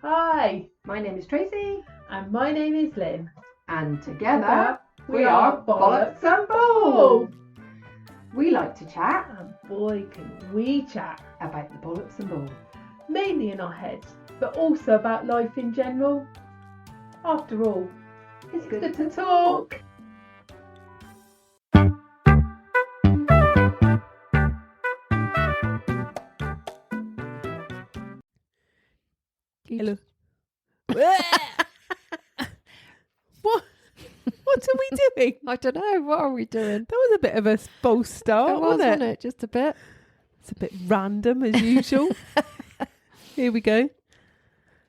Hi, My name is Tracey, and my name is Lynne. and together we are Bollocks and Ball. We like to chat And boy, can we chat. about the bollocks and ball. Mainly in our heads, but also about life in general. After all, it's good to talk. Hello. What are we doing? I don't know. What are we doing? That was a bit of a bold start, wasn't it? Just a bit. It's a bit random as usual. Here we go.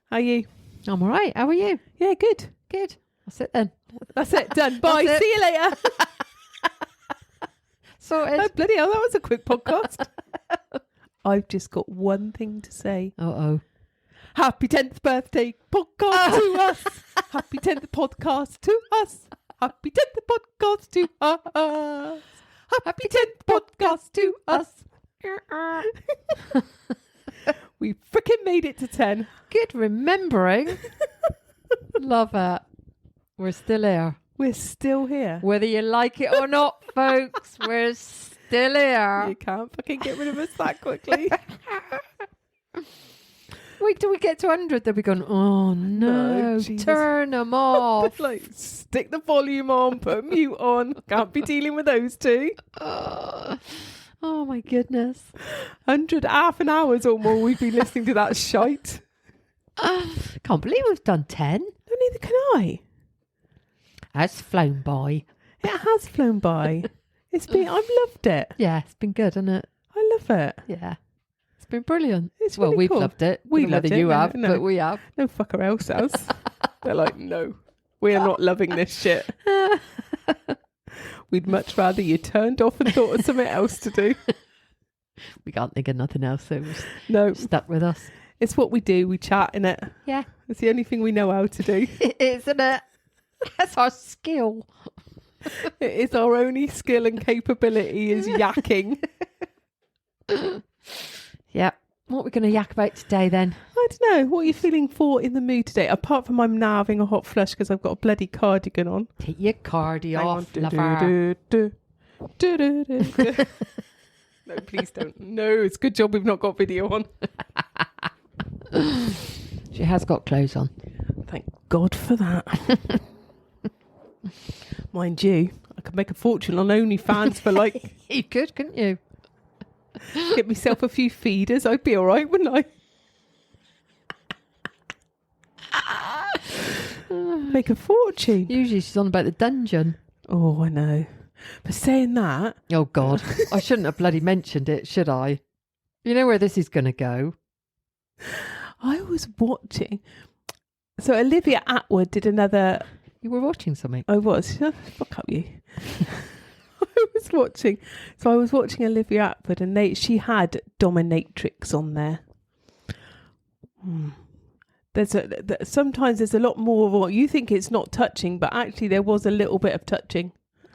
How are you? I'm all right. How are you? Yeah, good. Good. That's it then. That's it. Done. Bye. That's it. See you later. Sorted. Oh, bloody hell, that was a quick podcast. I've just got one thing to say. Uh-oh. Happy 10th birthday podcast to us. Happy 10th podcast to us. Happy 10th podcast to us. Happy 10th podcast to us. We freaking made it to 10. Good remembering. Love it. We're still here. We're still here. Whether you like it or not, folks, we're still here. You can't fucking get rid of us that quickly. Wait till we get to 100, they'll be going, oh no, Jesus. turn them off. Like, stick the volume on, put mute on. Can't be dealing with those two. Oh my goodness. 100 half an hours or more we've been listening to that shite. Can't believe we've done 10. No, neither can I. That's flown by. It has flown by. I've loved it. Yeah, it's been good, hasn't it? I love it. Yeah. It's been brilliant. It's Well, really we've cool. loved it. We Don't know loved whether it. you No, have, no. but we have. No fucker else has. They're like, no, we're not loving this shit. We'd much rather you turned off and thought of something else to do. We can't think of nothing else, so we're No, stuck with us. it's what we do. We chat, innit? Yeah. It's the only thing we know how to do. It is, isn't it? That's our skill. It is our only skill and capability is yakking. Yeah. What are we going to yak about today then? I don't know. What are you feeling for in the mood today? Apart from I'm now having a hot flush because I've got a bloody cardigan on. Take your cardi Hang off, on. lover. No, please don't. No, it's a good job we've not got video on. She has got clothes on. Thank God for that. Mind you, I could make a fortune on OnlyFans for like, You could, couldn't you? get myself a few feeders. I'd be all right, wouldn't I? Make a fortune. Usually she's on about the dungeon. Oh, I know. But saying that, Oh, God. I shouldn't have bloody mentioned it, should I? You know where this is going to go. I was watching. So Olivia Atwood did another. You were watching something. I was. Fuck up you. I was watching Olivia Atwood, and she had dominatrix on there. Sometimes there's a lot more of what you think it's not touching, but actually there was a little bit of touching.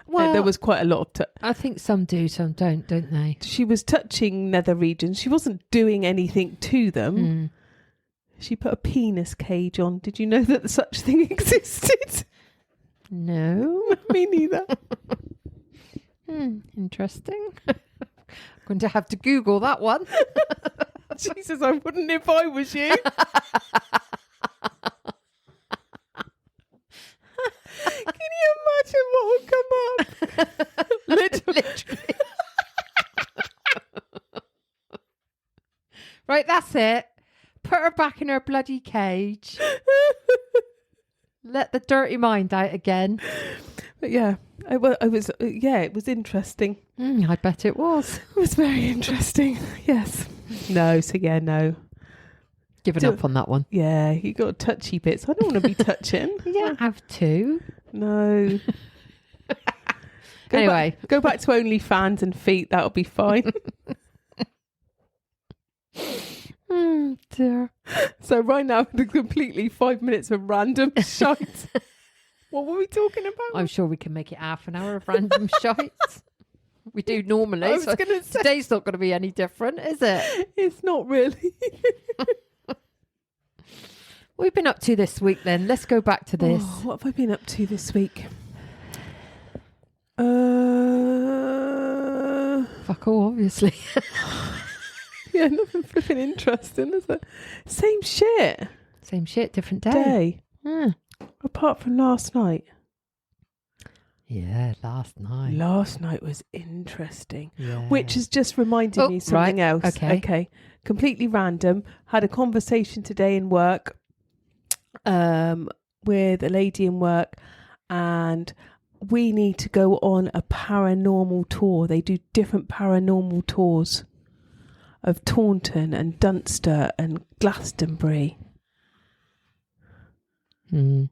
Well, There was quite a lot of I think some do, some don't they? she was touching nether regions. She wasn't doing anything to them. Mm. She put a penis cage on. Did you know that such thing existed? No. Me neither. Interesting. I'm going to have to Google that one. Jesus, I wouldn't if I was you. Can you imagine what would come up? Literally. Right, that's it. Put her back in her bloody cage. Let the dirty mind out again. But yeah, it was interesting. I bet it was. It was very interesting. Yes. No, so yeah, no. Giving up on that one. Yeah, you got touchy bits. I don't want to be touching. You don't have to. No. Anyway. Go back to OnlyFans and feet. That'll be fine. Dear. So right now, the completely 5 minutes of random shite. What were we talking about? I'm sure we can make it half an hour of random shites. We do normally. I was So going to say, today's not going to be any different, is it? it's not really. What have you been up to this week then? Let's go back to this. Oh, what have I been up to this week? Fuck all, obviously. Yeah, nothing flipping interesting, is it? Same shit. Same shit, different day. Day. Yeah. Apart from last night. Yeah, last night. Last night was interesting. Yeah. Which has just reminded me something right. else. Okay. Completely random. Had a conversation today in work with a lady in work, and we need to go on a paranormal tour. They do different paranormal tours of Taunton and Dunster and Glastonbury. Mm.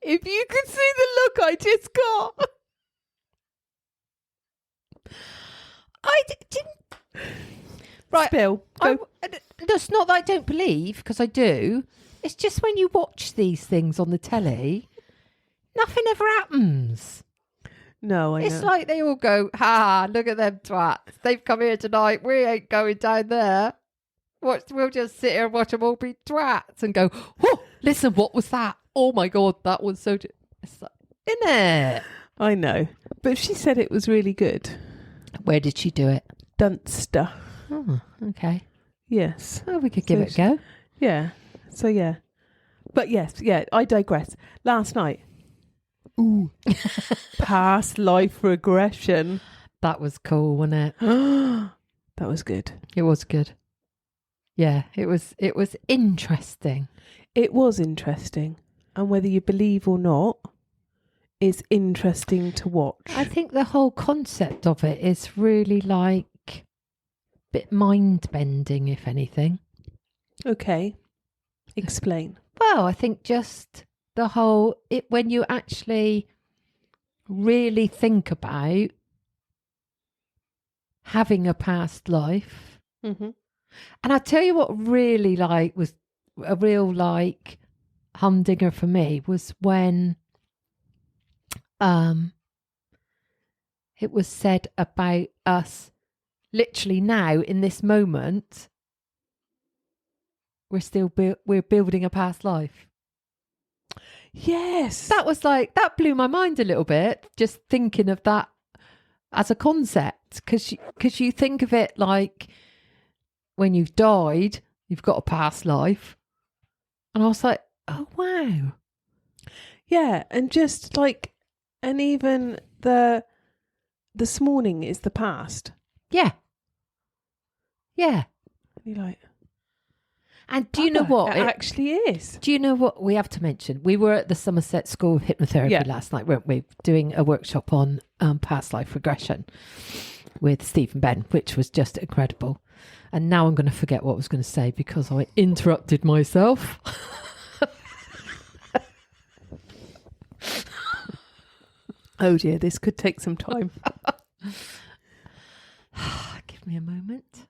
If you could see the look I just got. Didn't. Right. Spill. Go. That's not that I don't believe, because I do. It's just when you watch these things on the telly, nothing ever happens. No, I know. It's like they all go, ha, look at them twats. They've come here tonight. We ain't going down there. We'll just sit here and watch them all be twats and go, oh, listen, what was that? Oh my God, that was so... It's like, isn't it? I know. But she said it was really good. Where did she do it? Dunster. Oh, okay. Yes. Oh, we could give it a go. Yeah. So, yeah. But yes, yeah, I digress. Last night. Ooh. Past life regression. That was cool, wasn't it? That was good. It was good. Yeah, it was interesting. It was interesting. And whether you believe or not, it's interesting to watch. I think the whole concept of it is really like a bit mind-bending, if anything. Okay. Explain. Well, I think just the whole... when you actually really think about having a past life. Mm-hmm. And I tell you what really was a real humdinger for me was when it was said about us literally now in this moment we're building a past life. Yes. That was that blew my mind a little bit, just thinking of that as a concept, because you think of it like when you've died, you've got a past life. And I was like, oh, wow. Yeah, and just and even this morning is the past. Yeah. Yeah. You're like... And do you know what? It actually is. Do you know what we have to mention? We were at the Somerset School of Hypnotherapy last night, weren't we? Doing a workshop on past life regression with Steve and Ben, which was just incredible. And now I'm going to forget what I was going to say because I interrupted myself. Oh dear, this could take some time. Give me a moment.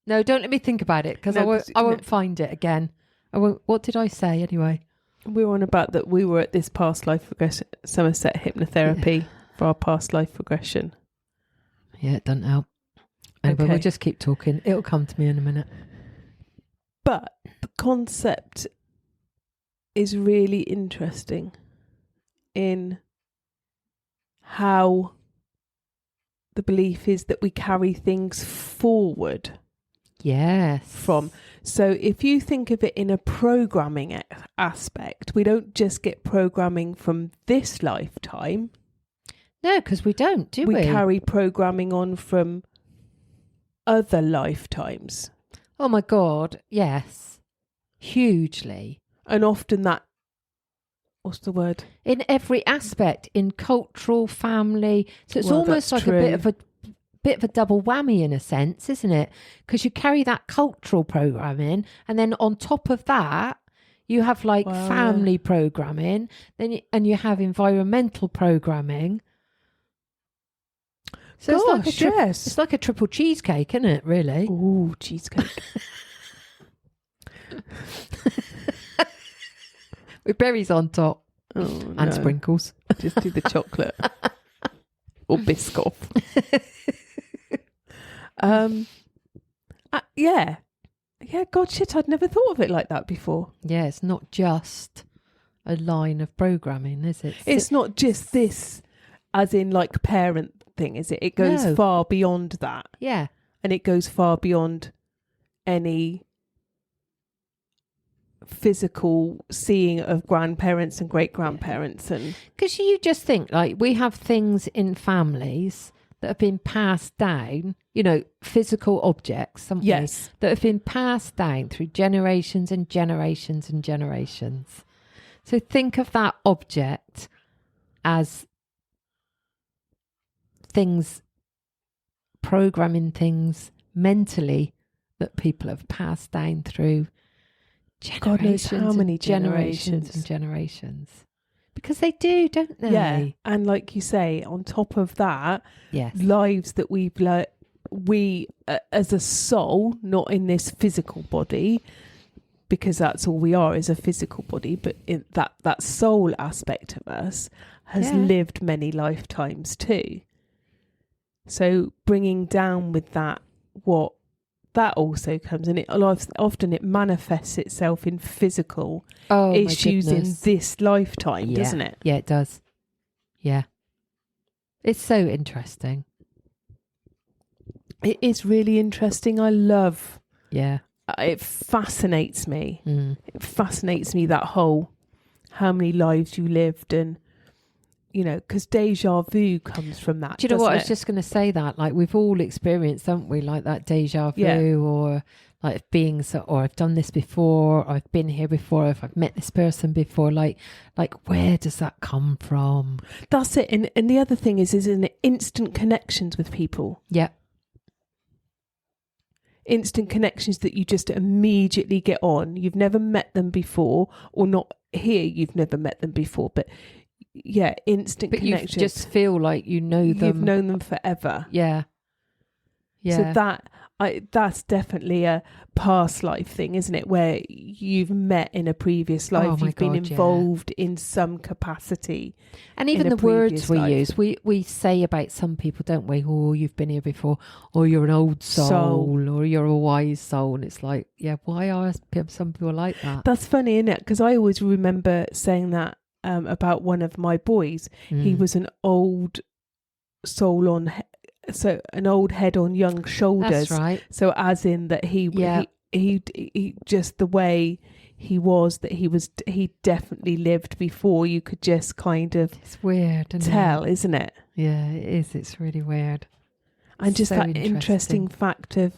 No, don't let me think about it because I won't find it again. I won't. What did I say anyway? We were on about that we were at this past life regression, Somerset Hypnotherapy for our past life regression. Yeah, it doesn't help. But we'll just keep talking. It'll come to me in a minute. But the concept is really interesting in how the belief is that we carry things forward. Yes. So if you think of it in a programming aspect, we don't just get programming from this lifetime. No, because we don't, do we? We carry programming on from other lifetimes. Oh my God, yes. Hugely. And often that, what's the word? In every aspect, in cultural, family. So it's almost like true. a bit of a double whammy in a sense, isn't it? Because you carry that cultural programming, and then on top of that, you have family programming, and you have environmental programming. So it's like a triple cheesecake, isn't it? Really? Ooh, cheesecake. With berries on top. Oh, and sprinkles. Just do the chocolate. Or Biscoff. Yeah, Yeah, God, shit, I'd never thought of it like that before. Yeah, it's not just a line of programming, is it? It's not just this, as in like parent thing, is it? It goes No. far beyond that. Yeah. And it goes far beyond any physical seeing of grandparents and great grandparents. And Because you just think, like, we have things in families that have been passed down, you know, physical objects, haven't we? yes, That have been passed down through generations and generations and generations. So think of that object as things, programming things mentally that people have passed down through God knows how and many generations and generations. Because they do, don't they? yeah. And like you say, on top of that, Yes. lives that we as a soul, not in this physical body, because that's all we are, is a physical body, but in that soul aspect of us has Yeah. lived many lifetimes too. So bringing down with that, what that also comes, and often it manifests itself in physical Oh, my issues in goodness. this lifetime, Yeah. doesn't it? Yeah, it does. Yeah. It's so interesting. It is really interesting. I love. Yeah. It fascinates me. Mm. It fascinates me, that whole how many lives you lived, and you know, because deja vu comes from that. Do you know what? I was doesn't it? just going to say that. Like, we've all experienced, haven't we? Like that deja vu, Yeah. or like being so, or I've done this before, or I've been here before, if I've met this person before. Like where does that come from? That's it. And the other thing is in instant connections with people. Yeah. Instant connections that you just immediately get on. You've never met them before, or not here. You've never met them before, but yeah, instant But you connections. just feel like you know them. You've known them forever. Yeah. Yeah. So that's definitely a past life thing, isn't it? Where you've met in a previous life, Oh my you've been God, yeah. involved in some capacity. And even in a the words previous we life. use, we say about some people, don't we? Oh, you've been here before, or you're an old soul, or you're a wise soul. And it's like, yeah, why are some people like that? That's funny, isn't it? Because I always remember saying that about one of my boys. He Mm. was an old soul on, so an old head on young shoulders. That's right. So as in that he just the way he was, that he definitely lived before. You could just kind of It's weird, isn't tell, it? isn't it? Yeah, it is. It's really weird. And just So that interesting fact of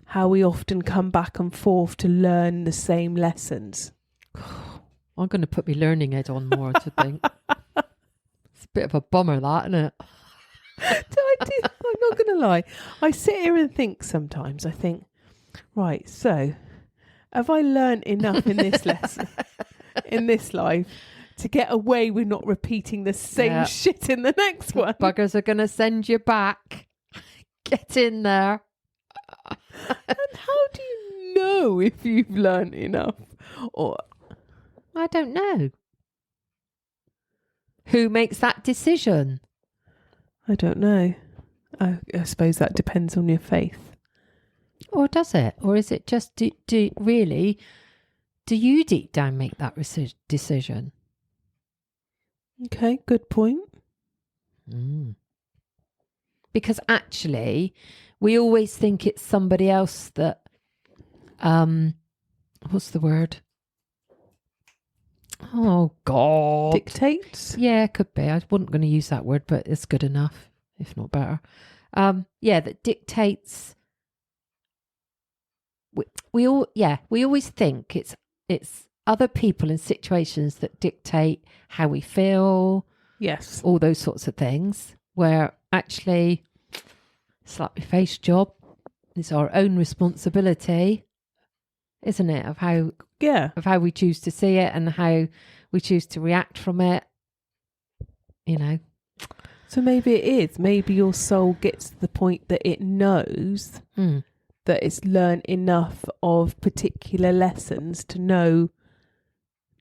how we often come back and forth to learn the same lessons. I'm going to put my learning head on more to think. It's a bit of a bummer, that, isn't it? I'm not going to lie. I sit here and think sometimes. I think, right, so have I learned enough in this lesson, in this life, to get away with not repeating the same Yeah. shit in the next one? Buggers are going to send you back. Get in there. And how do you know if you've learned enough? Or I don't know. Who makes that decision? I don't know. I suppose that depends on your faith. Or does it? Or is it just, do you deep down make that decision? Okay, good point. Mm. Because actually, we always think it's somebody else that, what's the word? Oh, God. Dictates? Yeah, could be. I wasn't going to use that word, but it's good enough, if not better. That dictates. We always think it's other people and situations that dictate how we feel, Yes. all those sorts of things, where actually, slap your face job is our own responsibility, isn't it? Of how we choose to see it and how we choose to react from it. You know. So maybe it is. Maybe your soul gets to the point that it knows that it's learned enough of particular lessons to know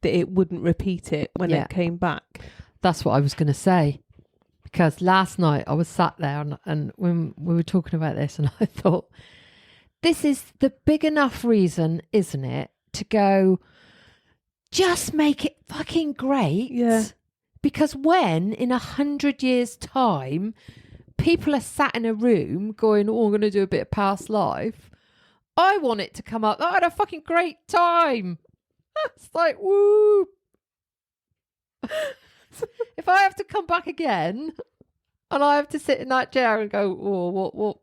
that it wouldn't repeat it when it came back. That's what I was going to say. Because last night I was sat there and when we were talking about this, and I thought, this is the big enough reason, isn't it, to go, just make it fucking great. Yeah. Because when, in 100 years' time, people are sat in a room going, oh, I'm going to do a bit of past life, I want it to come up, I had a fucking great time. It's like, woo. If I have to come back again and I have to sit in that chair and go, oh,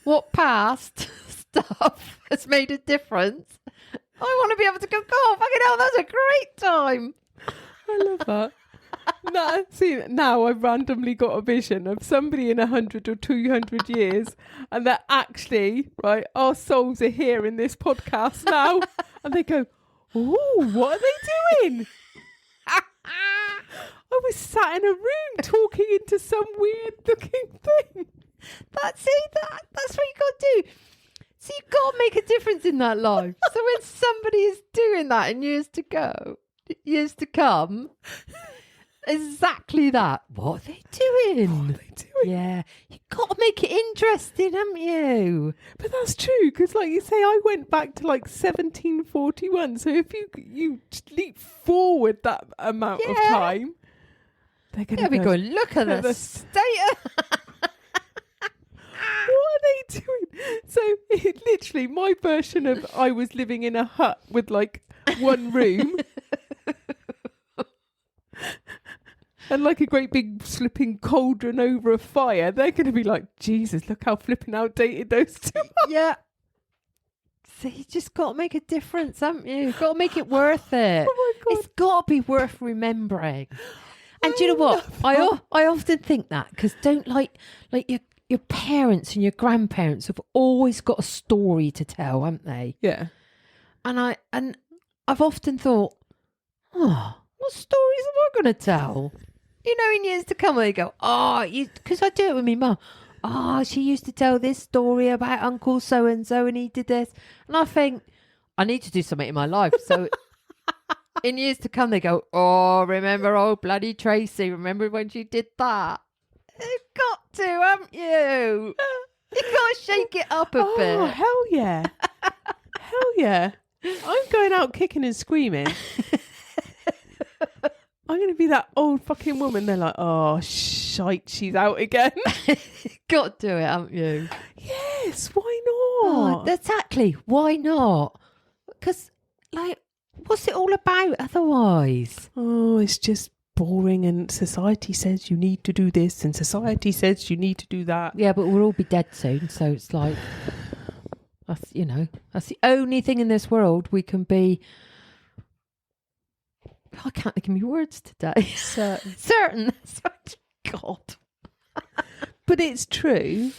what past stuff has made a difference? I want to be able to go, oh, fucking hell, that's a great time. I love that. Now I've randomly got a vision of somebody in 100 or 200 years, and that actually, right, our souls are here in this podcast now, and they go, oh, what are they doing? I was sat in a room talking into some weird looking thing. That's what you got to do. So you've got to make a difference in that life. So when somebody is doing that in years to come, exactly that. What are they doing? Yeah, you've got to make it interesting, haven't you? But that's true, because like you say, I went back to like 1741. So if you leap forward that amount of time, they're going to be going, look at the state of... What are they doing? So literally my version of I was living in a hut with like one room and like a great big flipping cauldron over a fire. They're going to be like, Jesus, look how flipping outdated those two are. Yeah. So you just got to make a difference, haven't you? You've got to make it worth it. Oh my God. It's got to be worth remembering. And do you know what? I often think that, because don't like your parents and your grandparents have always got a story to tell, haven't they? Yeah. And I've often thought, oh, what stories am I going to tell? You know, in years to come, they go, because I do it with my mum. Oh, she used to tell this story about Uncle so-and-so and he did this. And I think, I need to do something in my life. So in years to come, they go, oh, remember old bloody Tracey? Remember when she did that? You've got to, haven't you? You've got to shake it up a bit. Oh, hell yeah. Hell yeah. I'm going out kicking and screaming. I'm going to be that old fucking woman. They're like, oh, shite, she's out again. Got to do it, haven't you? Yes, why not? Oh, exactly. Why not? Because, like, what's it all about otherwise? Oh, it's just boring, and society says you need to do this and society says you need to do that. Yeah, but we'll all be dead soon, so it's like, that's the only thing in this world we can be. I can't think of my words today. Certain. God. But it's true.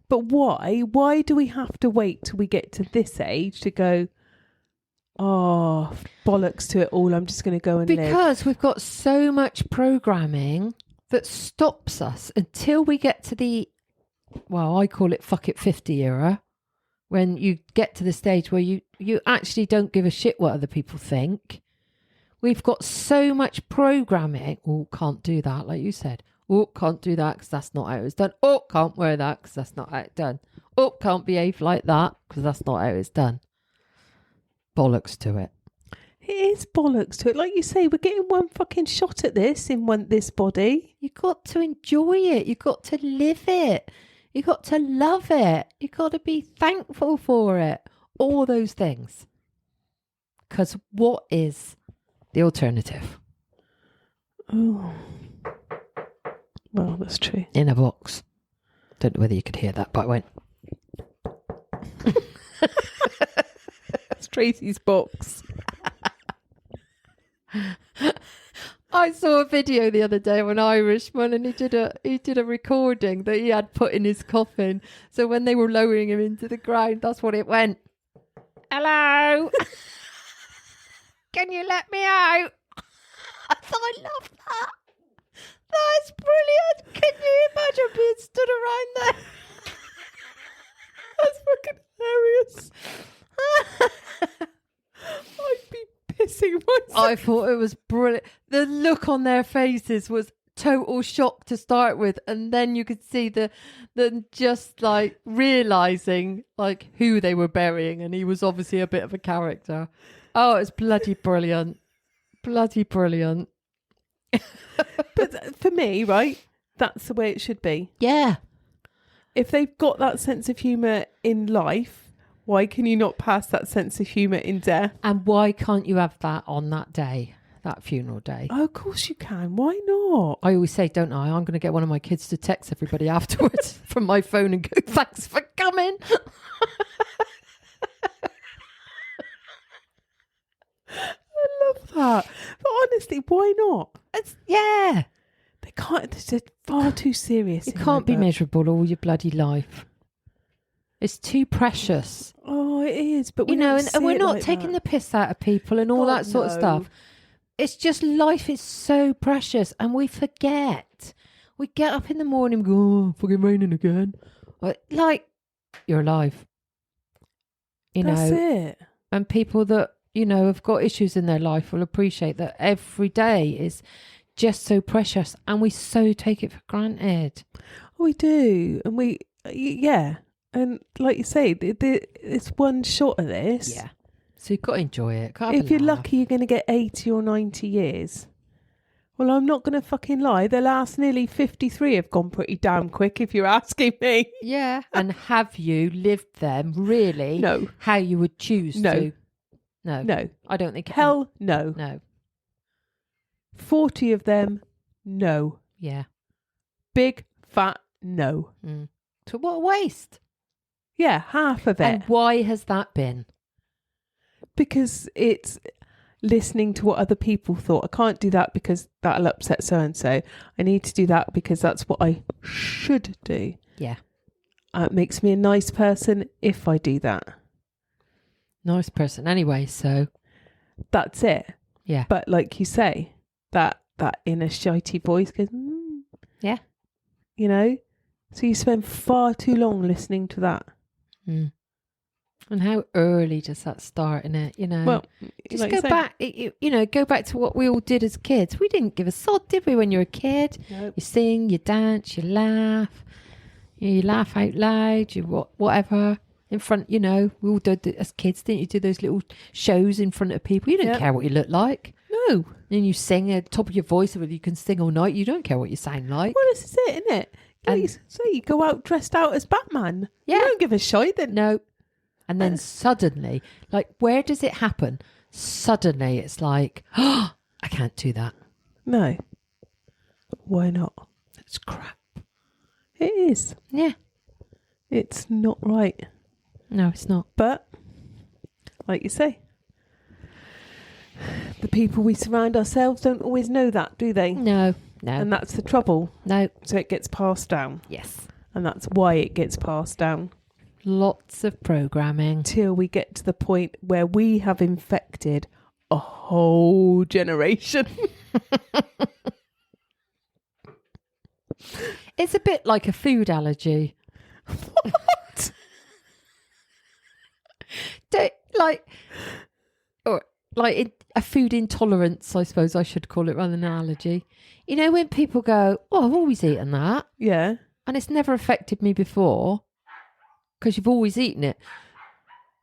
But why do we have to wait till we get to this age to go, oh, bollocks to it all, I'm just going to go and live? Because we've got so much programming that stops us until we get to the, well, I call it fuck it 50 era, when you get to the stage where you actually don't give a shit what other people think. We've got so much programming. Oh, can't do that, like you said. Oh, can't do that because that's not how it was done. Oh, can't wear that because that's not how it's done. Oh, can't behave like that because that's not how it's done. Bollocks to it. It is bollocks to it. Like you say, we're getting one fucking shot at this in this body. You got to enjoy it. You got to live it. You got to love it. You got to be thankful for it. All those things. Because what is the alternative? Oh. Well, that's true. In a box. Don't know whether you could hear that, but I went. It's Tracey's box. I saw a video the other day of an Irishman, and he did a recording that he had put in his coffin. So when they were lowering him into the ground, that's what it went. Hello. Can you let me out? I thought, I love that. That's brilliant. Can you imagine being stood around there? That's fucking hilarious. I'd be pissing myself. I thought it was brilliant. The look on their faces was total shock to start with, and then you could see the just like realizing like who they were burying, and he was obviously a bit of a character. Oh, it's bloody brilliant. Bloody brilliant. But for me, right, that's the way it should be. Yeah. If they've got that sense of humour in life, why can you not pass that sense of humour in death? And why can't you have that on that day, that funeral day? Oh, of course you can. Why not? I always say, don't I? I'm going to get one of my kids to text everybody afterwards from my phone and go, thanks for coming. I love that. But honestly, why not? Yeah. They can't. They're far too serious. You in my can't be book. miserable all your bloody life. It's too precious. Oh, it is. But we You know, don't and see we're it not like taking that. the piss out of people and all God, that sort of no. stuff. It's just life is so precious and we forget. We get up in the morning and go, oh, fucking raining again. Like, you're alive. You That's know, it. and people that, you know, have got issues in their life will appreciate that every day is just so precious and we so take it for granted. We do, and yeah, and like you say, it's one shot of this. Yeah. So you've got to enjoy it. Can't have If a you're laugh. lucky, you're going to get 80 or 90 years. Well, I'm not going to fucking lie. The last nearly 53 have gone pretty damn quick, if you're asking me. Yeah. And have you lived them really No, how you would choose No. to? No. no. I don't think. Hell, no. No. 40 of them, no. Yeah. Big, fat, no. Mm. So what a waste. Yeah, half of it. And why has that been? Because it's listening to what other people thought. I can't do that because that'll upset so-and-so. I need to do that because that's what I should do. Yeah. It makes me a nice person if I do that. Nice person anyway, so That's it. yeah. But like you say, that inner shitey voice goes, Yeah. You know? So you spend far too long listening to that. Mm. And how early does that start in it, you know? Well, just like go you say- back, you know, go back to what we all did as kids. We didn't give a sod, did we, when you were a kid? Nope. You sing, you dance, you laugh. You laugh out loud, you whatever. In front, you know, we all did as kids, didn't you? Do those little shows in front of people. You didn't Yep. care what you looked like. No. And you sing at the top of your voice, whether you can sing all night. You don't care what you sound like. Well, this is it, isn't it? Like you say, you go out dressed out as Batman. Yeah. You don't give a shite then. No. And then suddenly, like, where does it happen? Suddenly, it's like, oh, I can't do that. No. Why not? It's crap. It is. Yeah. It's not right. No, it's not. But, like you say, the people we surround ourselves don't always know that, do they? No. And that's the trouble. No. So it gets passed down. Yes. And that's why it gets passed down. Lots of programming. Till we get to the point where we have infected a whole generation. It's a bit like a food allergy. What? A food intolerance, I suppose I should call it, rather than an allergy. You know, when people go, oh, I've always eaten that, Yeah. and it's never affected me before, because you've always eaten it.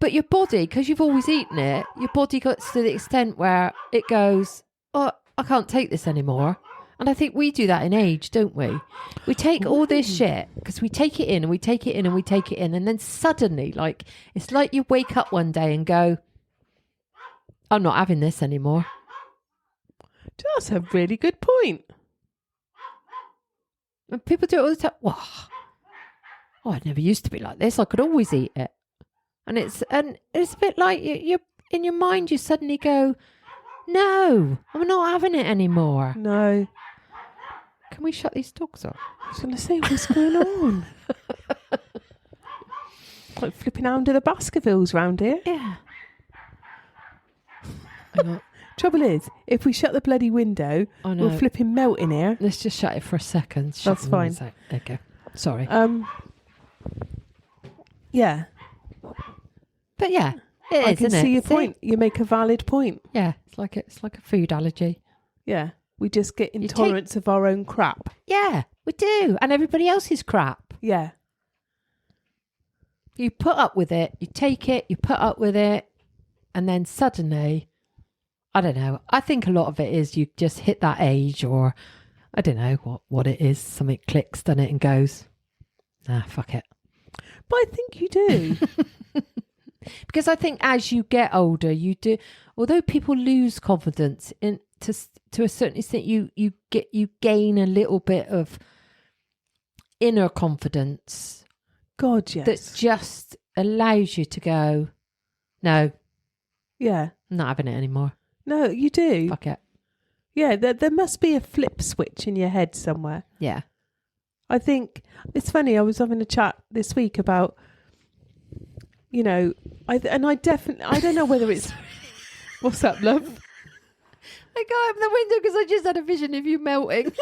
But your body, because you've always eaten it, your body gets to the extent where it goes, oh, I can't take this anymore. And I think we do that in age, don't we? We take all this shit, because we take it in and we take it in and we take it in. And then suddenly, like, it's like you wake up one day and go, I'm not having this anymore. That's a really good point. And people do it all the time. Wow. Oh, I never used to be like this. I could always eat it. And it's a bit like you're in your mind, you suddenly go, no, I'm not having it anymore. No. Can we shut these dogs off? I was going to say, what's going on? Like flipping out to the Baskervilles round here. Yeah. Trouble is, if we shut the bloody window, I know. we'll flipping melt in here. Let's just shut it for a second. Shut That's them in a fine. sec. There you go. Sorry. Yeah. But yeah, it is, I can isn't see it? your point. You make a valid point. Yeah, it's like a food allergy. Yeah. We just get intolerance of our own crap. Yeah, we do. And everybody else's crap. Yeah. You put up with it, you take it, you put up with it, and then suddenly, I don't know, I think a lot of it is you just hit that age, or I don't know what it is, something clicks, doesn't it, and goes, nah, fuck it. But I think you do. Because I think as you get older, you do, although people lose confidence to a certain extent, you gain a little bit of inner confidence. God, yes. That just allows you to go, no. Yeah. I'm not having it anymore. No, you do. Fuck it. Yeah, there must be a flip switch in your head somewhere. Yeah. I think it's funny. I was having a chat this week about, you know, I don't know whether it's what's up, love? I go out the window because I just had a vision of you melting.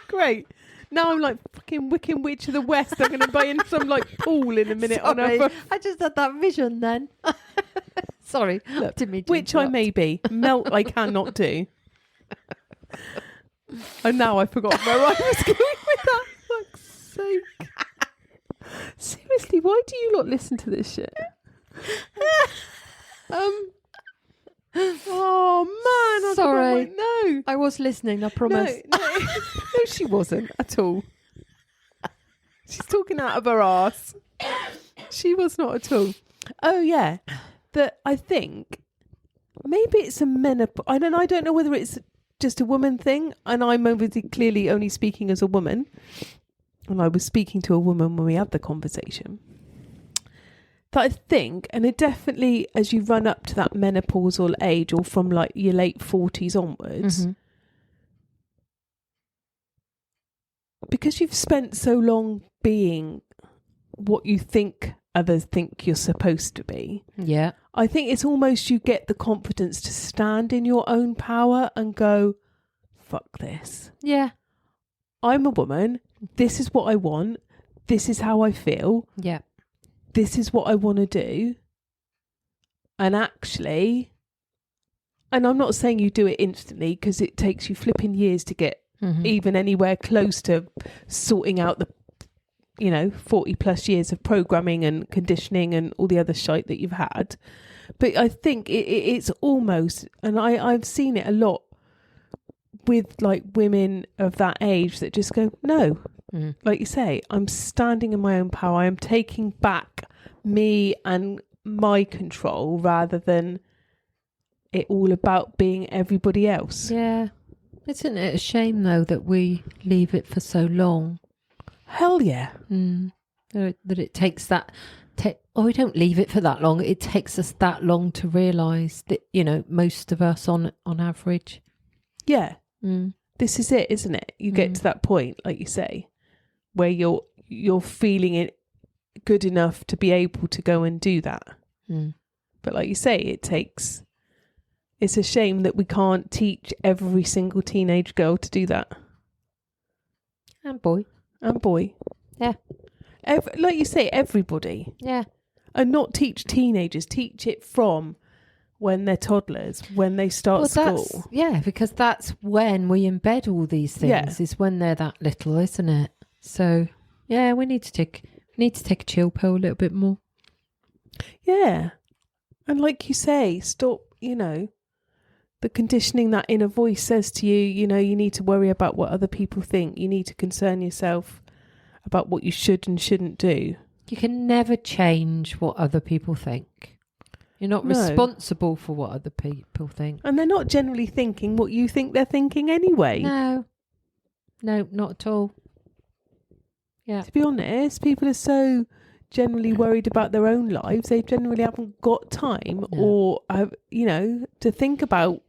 Great. Now I'm like fucking Wicked Witch of the West. I'm going to buy in some like pool in a minute. Sorry, I just had that vision then. Sorry, look, didn't mean to which I interrupt. may be. Melt I cannot do. And now I forgot where I was going with that. Fuck's sake. Seriously, why do you not listen to this shit? Oh man, I Sorry. forgot no. I was listening, I promise. No, she wasn't at all. She's talking out of her arse. She was not at all. Oh yeah, that I think maybe it's a menopause. I don't know whether it's just a woman thing, and I'm obviously clearly only speaking as a woman, and I was speaking to a woman when we had the conversation. That I think, and it definitely, as you run up to that menopausal age, or from like your late 40s onwards, because you've spent so long being what you think others think you're supposed to be. Yeah. I think it's almost you get the confidence to stand in your own power and go, fuck this. Yeah. I'm a woman. This is what I want. This is how I feel. Yeah. This is what I want to do. And actually, and I'm not saying you do it instantly because it takes you flipping years to get even anywhere close to sorting out the, 40 plus years of programming and conditioning and all the other shite that you've had. But I think it's almost, and I've seen it a lot with like women of that age that just go, no. Like you say, I'm standing in my own power. I'm taking back me and my control rather than it all about being everybody else. Yeah. Isn't it a shame, though, that we leave it for so long? Hell yeah. That it takes that... we don't leave it for that long. It takes us that long to realise that, most of us on average. Yeah. This is it, isn't it? You get to that point, like you say, where you're feeling it good enough to be able to go and do that. But like you say, it's a shame that we can't teach every single teenage girl to do that. And boy. Yeah. Like you say, everybody. Yeah. And not teach teenagers, teach it from when they're toddlers, when they start school. Yeah, because that's when we embed all these things, is when they're that little, isn't it? So, yeah, we need to take a chill pill a little bit more. Yeah. And like you say, stop, the conditioning that inner voice says to you, you need to worry about what other people think. You need to concern yourself about what you should and shouldn't do. You can never change what other people think. You're not responsible for what other people think. And they're not generally thinking what you think they're thinking anyway. No, not at all. Yeah. To be honest, people are so generally worried about their own lives. They generally haven't got time or, to think about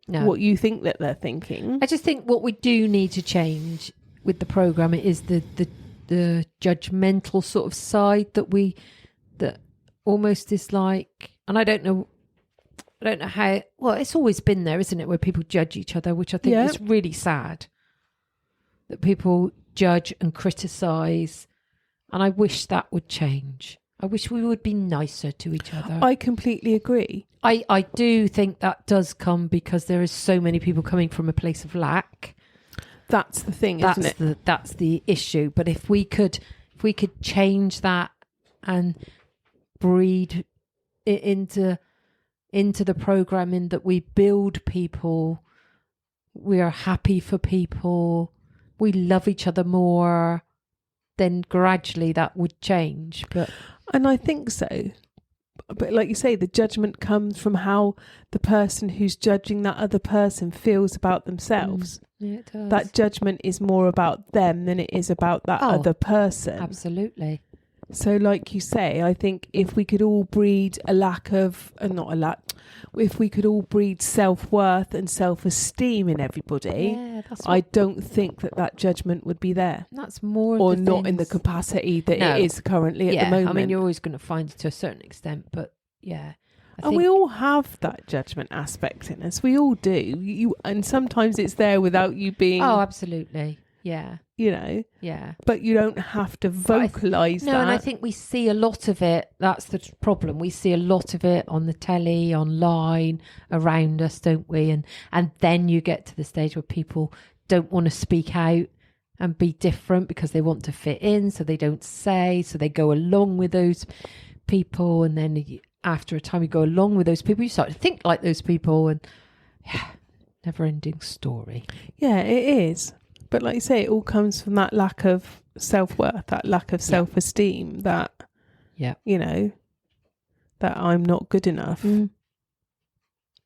what you think that they're thinking. I just think what we do need to change with the programme is the judgmental sort of side that almost is like, and I don't know how, well, it's always been there, isn't it, where people judge each other, which I think is really sad, that people judge and criticise, and I wish that would change. I wish we would be nicer to each other. I completely agree. I do think that does come because there is so many people coming from a place of lack. That's the thing, isn't it? That's the issue. But if we could change that and breed it into the programming that we build people, we are happy for people, we love each other more, then gradually that would change. And I think so. But like you say, the judgment comes from how the person who's judging that other person feels about themselves. Yeah, it does. That judgment is more about them than it is about that other person. Absolutely. So like you say, I think if we could all breed if we could all breed self-worth and self-esteem in everybody, I don't think that judgment would be there. That's more or not in the capacity that it is currently at the moment. I mean, you're always going to find it to a certain extent, but yeah. And we all have that judgment aspect in us. We all do. And sometimes it's there without you being... Oh, absolutely. Yeah. You know? Yeah. But you don't have to vocalise that. No, and I think we see a lot of it. That's the problem. We see a lot of it on the telly, online, around us, don't we? And then you get to the stage where people don't want to speak out and be different because they want to fit in, so they don't say, so they go along with those people. And then after a time you go along with those people, you start to think like those people, and never-ending story. Yeah, it is. But like you say, it all comes from that lack of self-worth, that lack of self-esteem, that, you know, that I'm not good enough.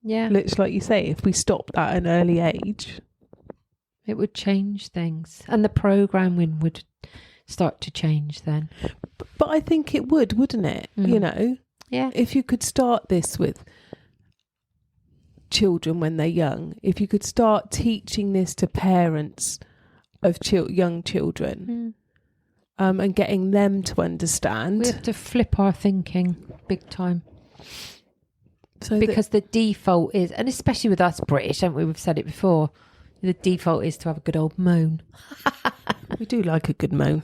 Yeah. Looks like you say, if we stop that at an early age, it would change things. And the programming would start to change then. But I think it would, wouldn't it? You know? Yeah. If you could start this with children when they're young, if you could start teaching this to parents of young children, and getting them to understand. We have to flip our thinking big time. So because the default is, and especially with us British, haven't we? We've said it before. The default is to have a good old moan. We do like a good moan.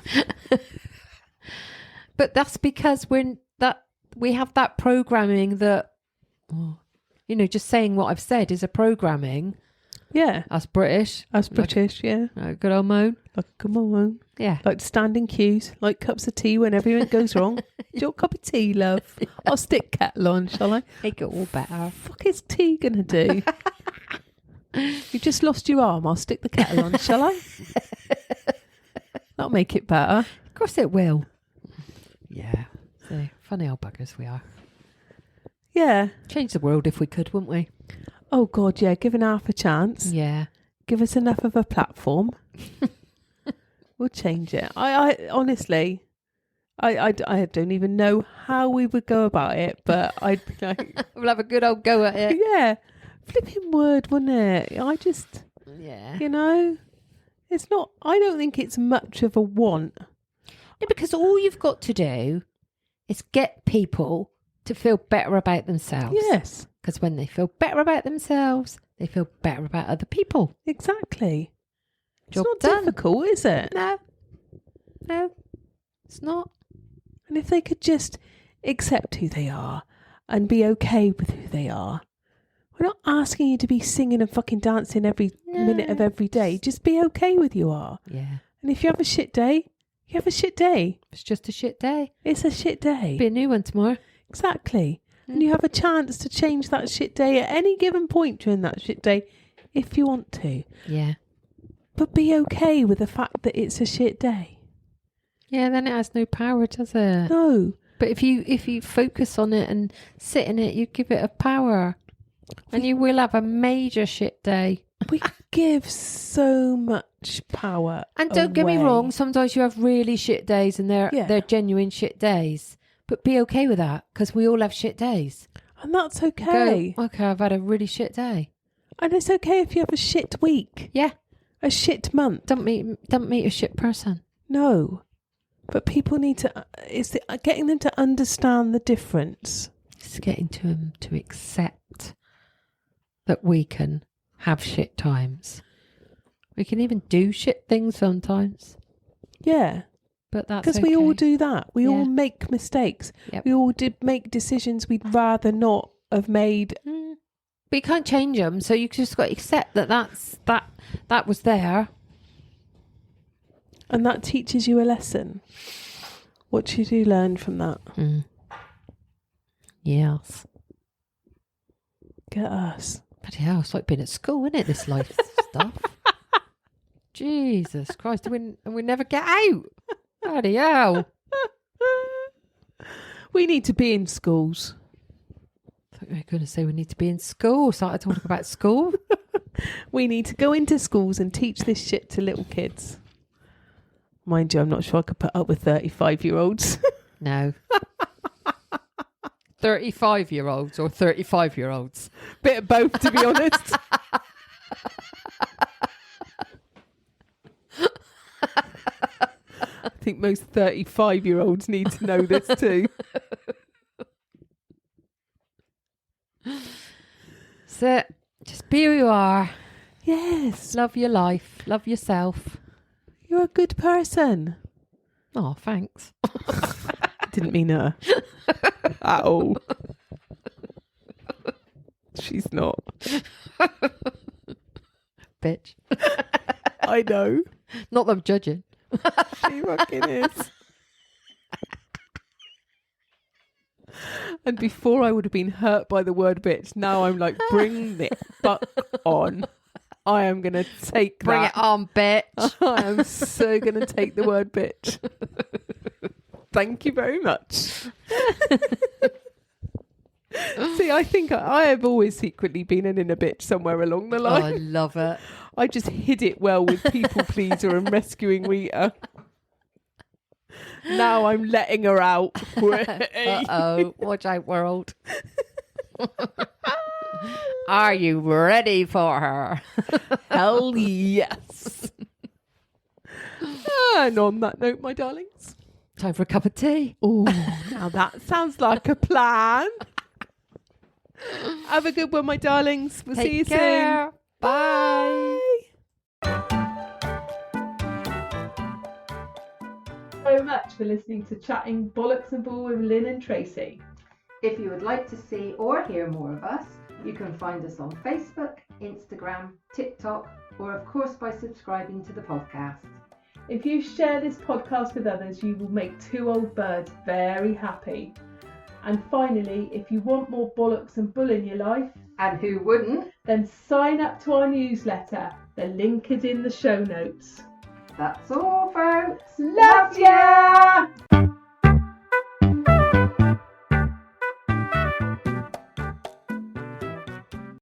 But that's because we have that programming that, you know, just saying what I've said is a programming. Yeah. Us British. Yeah. A good old moan. Like a good old moan. Yeah. Like to stand in queues, like cups of tea when everything goes wrong. Do you want a cup of tea, love? I'll stick kettle on, shall I? Make it all better. What the fuck is tea going to do? You just lost your arm. I'll stick the kettle on, shall I? That'll make it better. Of course it will. Yeah. So, funny old buggers we are. Yeah. Change the world if we could, wouldn't we? Oh, God, yeah. Given half a chance. Yeah. Give us enough of a platform. We'll change it. I honestly, I don't even know how we would go about it, but I'd be like... We'll have a good old go at it. Yeah. Flipping word, wouldn't it? Yeah. You know, it's not... I don't think it's much of a want. No, because all you've got to do is get people to feel better about themselves. Yes. Because when they feel better about themselves, they feel better about other people. Exactly. Job it's not done. difficult, is it? No, it's not. And if they could just accept who they are and be okay with who they are. We're not asking you to be singing and fucking dancing every minute of every day. Just be okay with you are. Yeah. And if you have a shit day, you have a shit day. It's just a shit day. It's a shit day. Be a new one tomorrow. Exactly. And you have a chance to change that shit day at any given point during that shit day if you want to. Yeah. But be okay with the fact that it's a shit day. Yeah, then it has no power, does it? No. But if you focus on it and sit in it, you give it a power. And you will have a major shit day. We give so much power. And don't get me wrong, sometimes you have really shit days and they're genuine shit days. But be okay with that, because we all have shit days. And that's okay. Go, okay, I've had a really shit day. And it's okay if you have a shit week. Yeah. A shit month. Don't meet a shit person. No. But people need to... It's getting them to understand the difference. It's getting them to accept that we can have shit times. We can even do shit things sometimes. Yeah. But that's Because we all okay. do that. We all Yeah. make mistakes. Yep. We all did make decisions we'd rather not have made. But you can't change them, so you just got to accept that was there. And that teaches you a lesson. What should you learn from that? Yes. Get us. Bloody hell, it's like being at school, isn't it, this life stuff? Jesus Christ, and we never get out. Bloody hell. We need to be in schools. I thought you were going to say we need to be in school. So I talk about school. We need to go into schools and teach this shit to little kids. Mind you, I'm not sure I could put up with 35-year-olds. No. 35-year-olds or 35-year-olds? Bit of both, to be honest. I think most 35-year-olds need to know this too. So, just be who you are. Yes. Love your life. Love yourself. You're a good person. Oh, thanks. Didn't mean her. At all. She's not. Bitch. I know. Not that I'm judging. She fucking is. And before I would have been hurt by the word bitch, now I'm like, bring the fuck on. I am going to take Bring that. it on, bitch. I am so going to take the word bitch. Thank you very much. See, I think I have always secretly been an inner bitch somewhere along the Oh, line. I love it. I just hid it well with people pleaser and rescuing Rita. Now I'm letting her out. Uh-oh. Watch out, world. Are you ready for her? Hell yes. And on that note, my darlings. Time for a cup of tea. Oh, now that sounds like a plan. Have a good one, my darlings. We'll see you Take care. soon. Bye. So much for listening to Chatting Bollocks and Bull with Lynne and Tracey. If you would like to see or hear more of us, you can find us on Facebook, Instagram, TikTok, or of course by subscribing to the podcast. If you share this podcast with others, you will make two old birds very happy. And finally, if you want more bollocks and bull in your life, And who wouldn't? then sign up to our newsletter. The link is in the show notes. That's all, folks. Love ya!